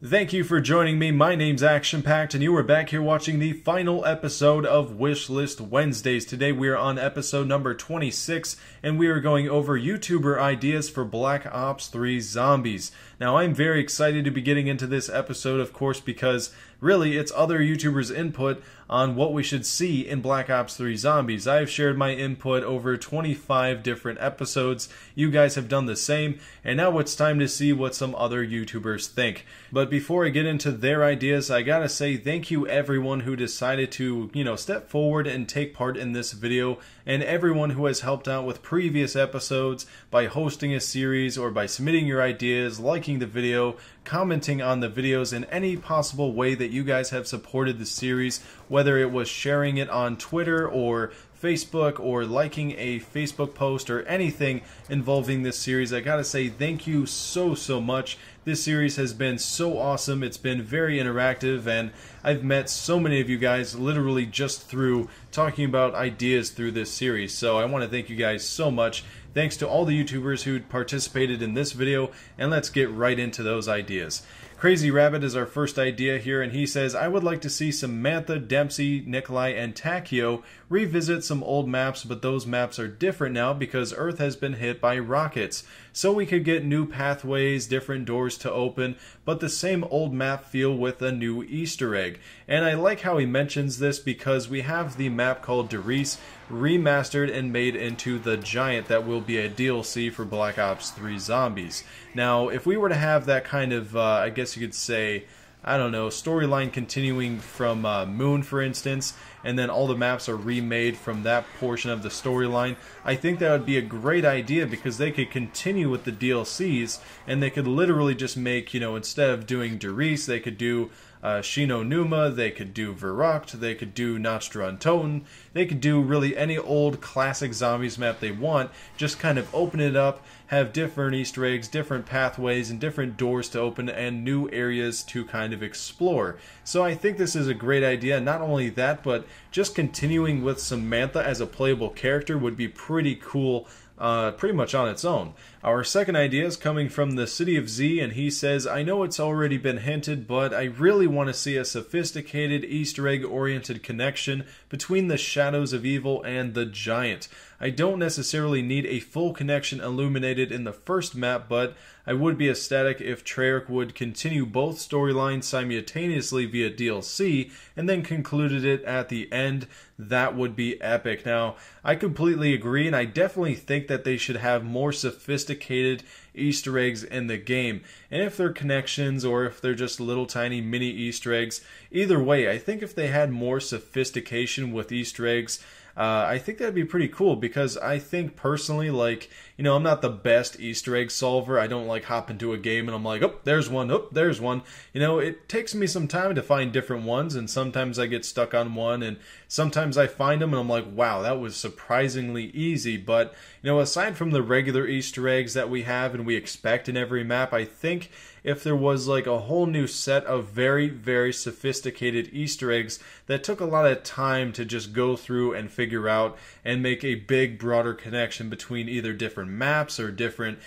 Thank you for joining me. My name's ActionPacked, and you are back here watching the final episode of Wishlist Wednesdays. Today we are on episode number 26, and we are going over YouTuber ideas for Black Ops 3 Zombies. Now, I'm very excited to be getting into this episode, of course, because really it's other YouTubers' input on what we should see in Black Ops 3 Zombies. I have shared my input over 25 different episodes. You guys have done the same, and now it's time to see what some other YouTubers think. But before I get into their ideas, I gotta say thank you everyone who decided to, step forward and take part in this video, and everyone who has helped out with previous episodes by hosting a series or by submitting your ideas, liking the video, commenting on the videos in any possible way that you guys have supported the series, whether it was sharing it on Twitter or Facebook or liking a Facebook post or anything involving this series. I gotta say thank you so much. This series has been so awesome. It's been very interactive, and I've met so many of you guys literally just through talking about ideas through this series. So I want to thank you guys so much. Thanks to all the YouTubers who participated in this video, and let's get right into those ideas. Crazy Rabbit is our first idea here, and he says, I would like to see Samantha, Dempsey, Nikolai, and Takio revisit some old maps, but those maps are different now because Earth has been hit by rockets. So we could get new pathways, different doors to open, but the same old map feel with a new Easter egg. And I like how he mentions this because we have the map called Derice remastered and made into the Giant that will be a DLC for Black Ops 3 Zombies. Now, if we were to have that kind of, I guess you could say, I don't know, storyline continuing from Moon, for instance, and then all the maps are remade from that portion of the storyline, I think that would be a great idea because they could continue with the DLCs, and they could literally just make, instead of doing Derice, they could do Shino Numa, they could do Verrucht, they could do Nostrantoten, they could do really any old classic Zombies map they want, just kind of open it up, have different Easter eggs, different pathways, and different doors to open, and new areas to kind of explore. So I think this is a great idea. Not only that, but just continuing with Samantha as a playable character would be pretty cool, pretty much on its own. Our second idea is coming from the City of Z, and he says, I know it's already been hinted, but I really want to see a sophisticated Easter egg oriented connection between the Shadows of Evil and the Giant. I don't necessarily need a full connection illuminated in the first map, but I would be ecstatic if Treyarch would continue both storylines simultaneously via DLC and then concluded it at the end. That would be epic. Now, I completely agree, and I definitely think that they should have more sophisticated Easter eggs in the game. And if they're connections or if they're just little tiny mini Easter eggs, either way, I think if they had more sophistication with Easter eggs, I think that'd be pretty cool because I think personally, I'm not the best Easter egg solver. I don't hop into a game and I'm like, oh, there's one, oh, there's one. It takes me some time to find different ones, and sometimes I get stuck on one, and sometimes I find them and I'm like, wow, that was surprisingly easy. But, aside from the regular Easter eggs that we have and we expect in every map, I think if there was a whole new set of very sophisticated Easter eggs that took a lot of time to just go through and figure out and make a big broader connection between either different maps or different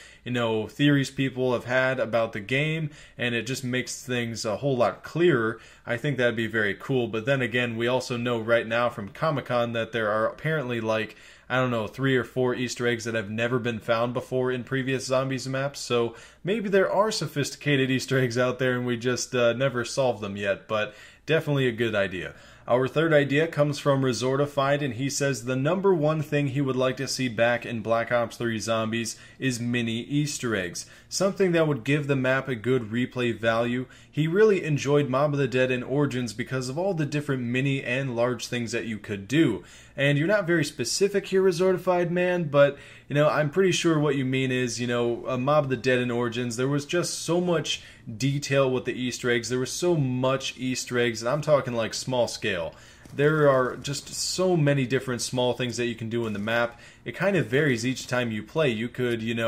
theories people have had about the game, and it just makes things a whole lot clearer. I think that'd be very cool. But then again, we also know right now from Comic-Con that there are apparently 3 or 4 Easter eggs that have never been found before in previous Zombies maps, so maybe there are sophisticated Easter eggs out there and we just never solved them yet, but definitely a good idea. Our third idea comes from Resortified, and he says the number one thing he would like to see back in Black Ops 3 Zombies is mini Easter eggs, something that would give the map a good replay value. He really enjoyed Mob of the Dead and Origins because of all the different mini and large things that you could do. And you're not very specific here, Resortified man, but I'm pretty sure what you mean is, Mob of the Dead and Origins, there was just so much detail with the Easter eggs. There was so much Easter eggs, and I'm talking small scale. There are just so many different small things that you can do in the map. It kind of varies each time you play. You could, you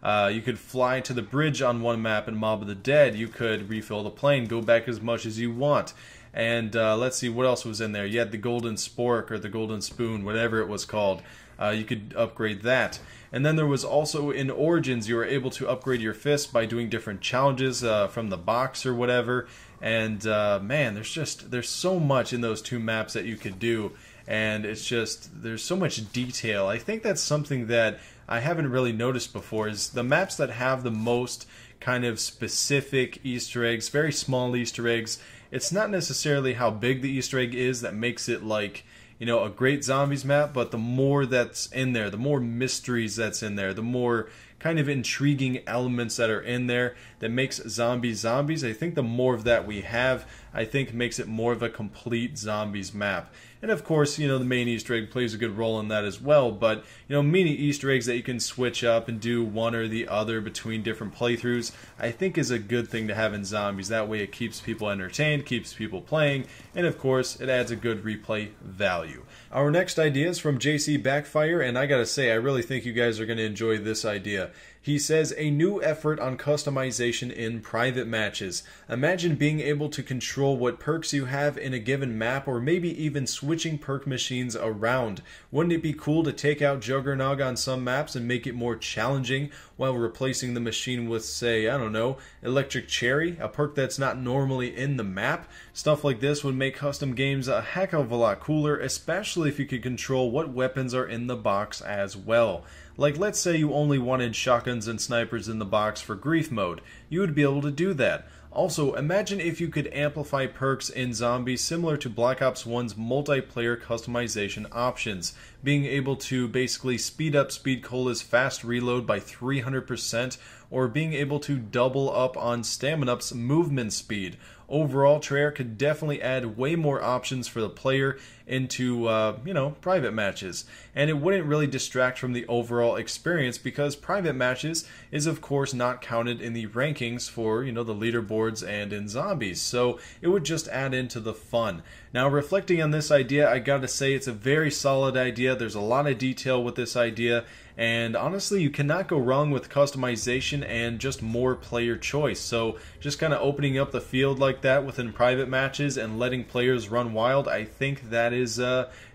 could fly to the bridge on one map in Mob of the Dead. You could refill the plane, go back as much as you want. And let's see, what else was in there? You had the Golden Spork or the Golden Spoon, whatever it was called. you could upgrade that. And then there was also in Origins, you were able to upgrade your fist by doing different challenges from the box or whatever. And man, there's so much in those two maps that you could do, and there's so much detail. I think that's something that I haven't really noticed before, is the maps that have the most kind of specific Easter eggs, very small Easter eggs. It's not necessarily how big the Easter egg is that makes it like, you know, a great zombies map, but the more that's in there, the more mysteries that's in there, the more kind of intriguing elements that are in there that makes zombies. I think the more of that we have, I think makes it more of a complete zombies map. And of course, you know, the main Easter egg plays a good role in that as well, but, you know, mini Easter eggs that you can switch up and do one or the other between different playthroughs, I think is a good thing to have in zombies. That way it keeps people entertained, keeps people playing, and of course, it adds a good replay value. Our next idea is from JC Backfire, and I gotta say, I really think you guys are gonna enjoy this idea. He says, a new effort on customization in private matches. Imagine being able to control what perks you have in a given map, or maybe even switching perk machines around. Wouldn't it be cool to take out Juggernog on some maps and make it more challenging while replacing the machine with, say, I don't know, Electric Cherry, a perk that's not normally in the map? Stuff like this would make custom games a heck of a lot cooler, especially if you could control what weapons are in the box as well. Like, let's say you only wanted shotguns and snipers in the box for grief mode. You would be able to do that. Also, imagine if you could amplify perks in Zombies similar to Black Ops 1's multiplayer customization options, being able to basically speed up Speed Cola's fast reload by 300%, or being able to double up on Stamina-Up's movement speed. Overall, Treyarch could definitely add way more options for the player into, you know, private matches. And it wouldn't really distract from the overall experience, because private matches is, of course, not counted in the rankings for, you know, the leaderboards and in Zombies. So it would just add into the fun. Now, reflecting on this idea, I gotta say it's a very solid idea. There's a lot of detail with this idea. And honestly, you cannot go wrong with customization and just more player choice. So just kind of opening up the field like that within private matches and letting players run wild, I think that is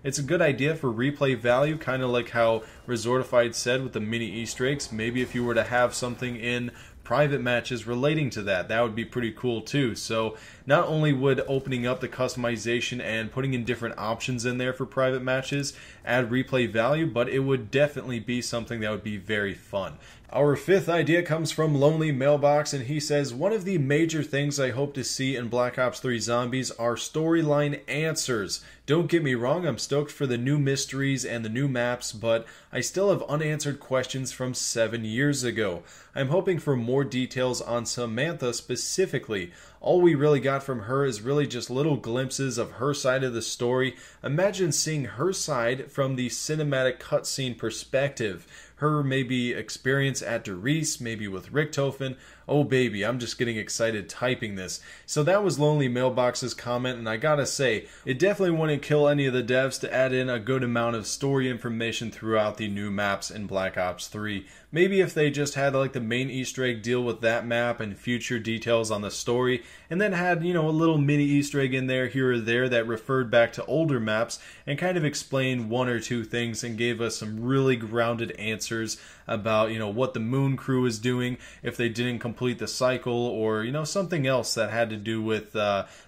it's a good idea for replay value, kind of like how Resortified said with the mini Easter eggs. Maybe if you were to have something in private matches relating to that, that would be pretty cool too. So not only would opening up the customization and putting in different options in there for private matches add replay value, but it would definitely be something that would be very fun. Our fifth idea comes from Lonely Mailbox, and he says, one of the major things I hope to see in Black Ops 3 Zombies are storyline answers. Don't get me wrong, I'm stoked for the new mysteries and the new maps, but I still have unanswered questions from 7 years ago. I'm hoping for more details on Samantha specifically. All we really got from her is really just little glimpses of her side of the story. Imagine seeing her side from the cinematic cutscene perspective. Her maybe experience at Doris, maybe with Richtofen. Oh baby, I'm just getting excited typing this. So that was Lonely Mailbox's comment, and I gotta say, it definitely wouldn't kill any of the devs to add in a good amount of story information throughout the new maps in Black Ops 3. Maybe if they just had like the main Easter egg deal with that map and future details on the story, and then had, you know, a little mini Easter egg in there here or there that referred back to older maps and kind of explained one or two things and gave us some really grounded answers about, you know, what the Moon Crew is doing if they didn't complete the cycle, or, you know, something else that had to do with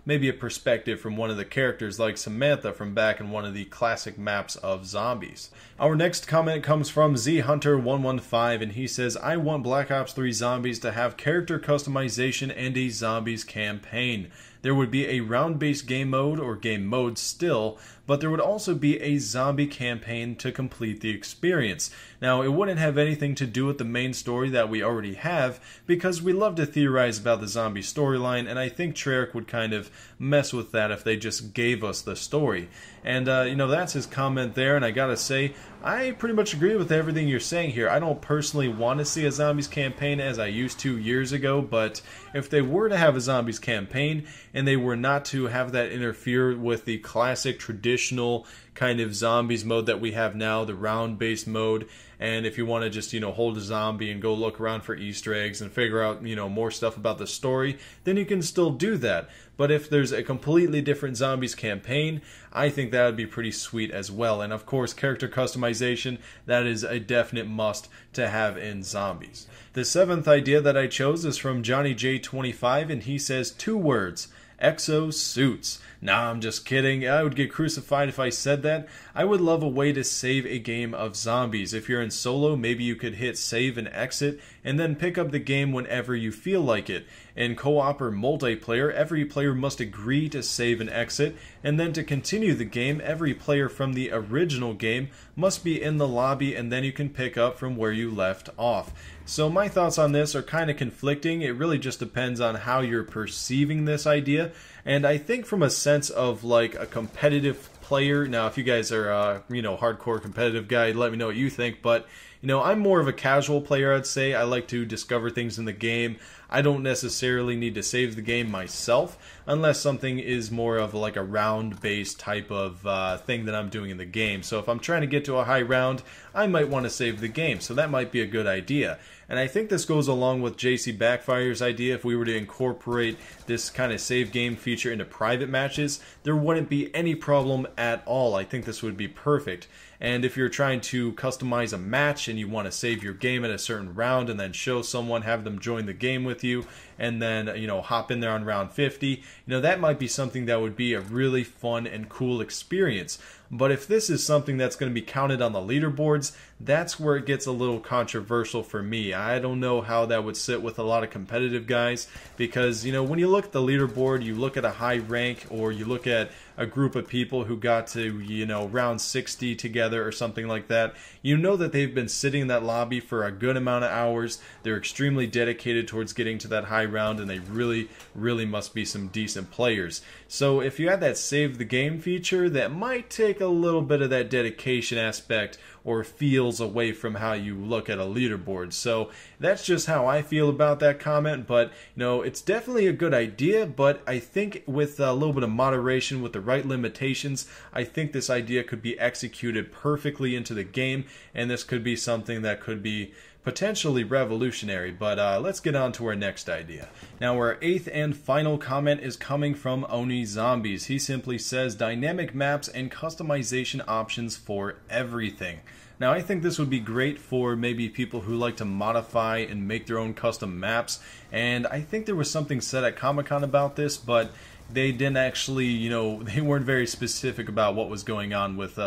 maybe a perspective from one of the characters like Samantha from back in one of the classic maps of Zombies. Our next comment comes from ZHunter115, and he says, I want Black Ops 3 Zombies to have character customization and a Zombies campaign. There would be a round-based game mode or game modes still, but there would also be a zombie campaign to complete the experience. Now, it wouldn't have anything to do with the main story that we already have, because we love to theorize about the zombie storyline, and I think Treyarch would kind of mess with that if they just gave us the story. And, you know, that's his comment there, and I gotta say, I pretty much agree with everything you're saying here. I don't personally want to see a Zombies campaign as I used to years ago, but if they were to have a Zombies campaign, and they were not to have that interfere with the classic traditional kind of Zombies mode that we have now, the round-based mode, And if you want to just, hold a zombie and go look around for Easter eggs and figure out, more stuff about the story, then you can still do that. But if there's a completely different zombies campaign, I think that would be pretty sweet as well. And of course, character customization, that is a definite must to have in zombies. The 7th idea that I chose is from Johnny J25, and he says 2 words: exo suits. Nah, I'm just kidding. I would get crucified if I said that. I would love a way to save a game of zombies. If you're in solo, maybe you could hit save and exit, and then pick up the game whenever you feel like it. In co-op or multiplayer, every player must agree to save and exit, and then to continue the game, every player from the original game must be in the lobby, and then you can pick up from where you left off. So my thoughts on this are kind of conflicting. It really just depends on how you're perceiving this idea, and I think from a sense of like a competitive player. Now, if you guys are, hardcore competitive guy, let me know what you think, but I'm more of a casual player, I'd say. I like to discover things in the game. I don't necessarily need to save the game myself, unless something is more of like a round-based type of thing that I'm doing in the game. So if I'm trying to get to a high round, I might want to save the game, so that might be a good idea. And I think this goes along with JC Backfire's idea. If we were to incorporate this kind of save game feature into private matches, there wouldn't be any problem at all. I think this would be perfect. And if you're trying to customize a match and you want to save your game at a certain round and then show someone, have them join the game with you, and then, hop in there on round 50, that might be something that would be a really fun and cool experience. But if this is something that's going to be counted on the leaderboards, that's where it gets a little controversial for me. I don't know how that would sit with a lot of competitive guys, because, when you look at the leaderboard, you look at a high rank, or you look at a group of people who got to, round 60 together or something like that, that they've been sitting in that lobby for a good amount of hours. They're extremely dedicated towards getting to that high round, and they really, really must be some decent players. So if you had that save the game feature, that might take a little bit of that dedication aspect or feels away from how you look at a leaderboard. So that's just how I feel about that comment, but it's definitely a good idea, but I think with a little bit of moderation, with the right limitations, I think this idea could be executed perfectly into the game, and this could be something that could be potentially revolutionary. But let's get on to our next idea. Now, our 8th and final comment is coming from Oni Zombies. He simply says, dynamic maps and customization options for everything. Now, I think this would be great for maybe people who like to modify and make their own custom maps, and I think there was something said at Comic-Con about this, but they didn't actually, they weren't very specific about what was going on with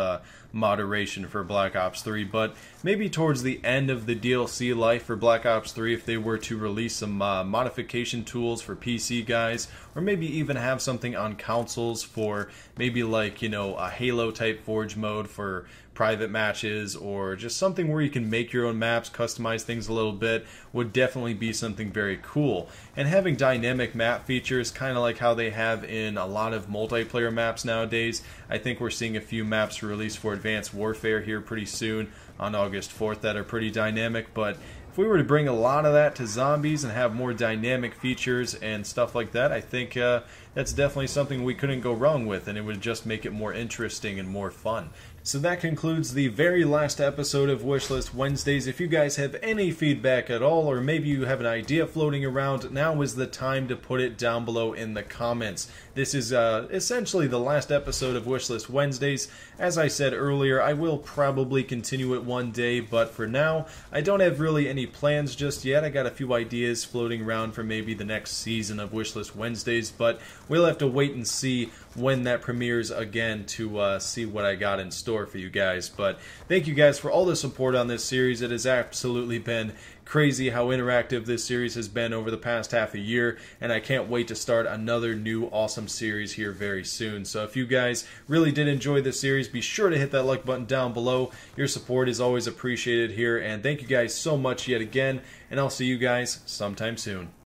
moderation for Black Ops 3, but maybe towards the end of the DLC life for Black Ops 3, if they were to release some modification tools for PC guys, or maybe even have something on consoles for maybe like, a Halo type Forge mode for private matches, or just something where you can make your own maps, customize things a little bit, would definitely be something very cool. And having dynamic map features, kind of like how they have in a lot of multiplayer maps nowadays. I think we're seeing a few maps released for Advanced Warfare here pretty soon on August 4th that are pretty dynamic, but if we were to bring a lot of that to zombies and have more dynamic features and stuff like that, I think that's definitely something we couldn't go wrong with, and it would just make it more interesting and more fun. So that concludes the very last episode of Wishlist Wednesdays. If you guys have any feedback at all, or maybe you have an idea floating around, now is the time to put it down below in the comments. This is essentially the last episode of Wishlist Wednesdays. As I said earlier, I will probably continue it one day, but for now, I don't have really any plans just yet. I got a few ideas floating around for maybe the next season of Wishlist Wednesdays, but we'll have to wait and see when that premieres again to see what I got in store for you guys. But thank you guys for all the support on this series. It has absolutely been crazy how interactive this series has been over the past half a year, and I can't wait to start another new awesome series here very soon. So if you guys really did enjoy this series, be sure to hit that like button down below. Your support is always appreciated here, and thank you guys so much yet again, and I'll see you guys sometime soon.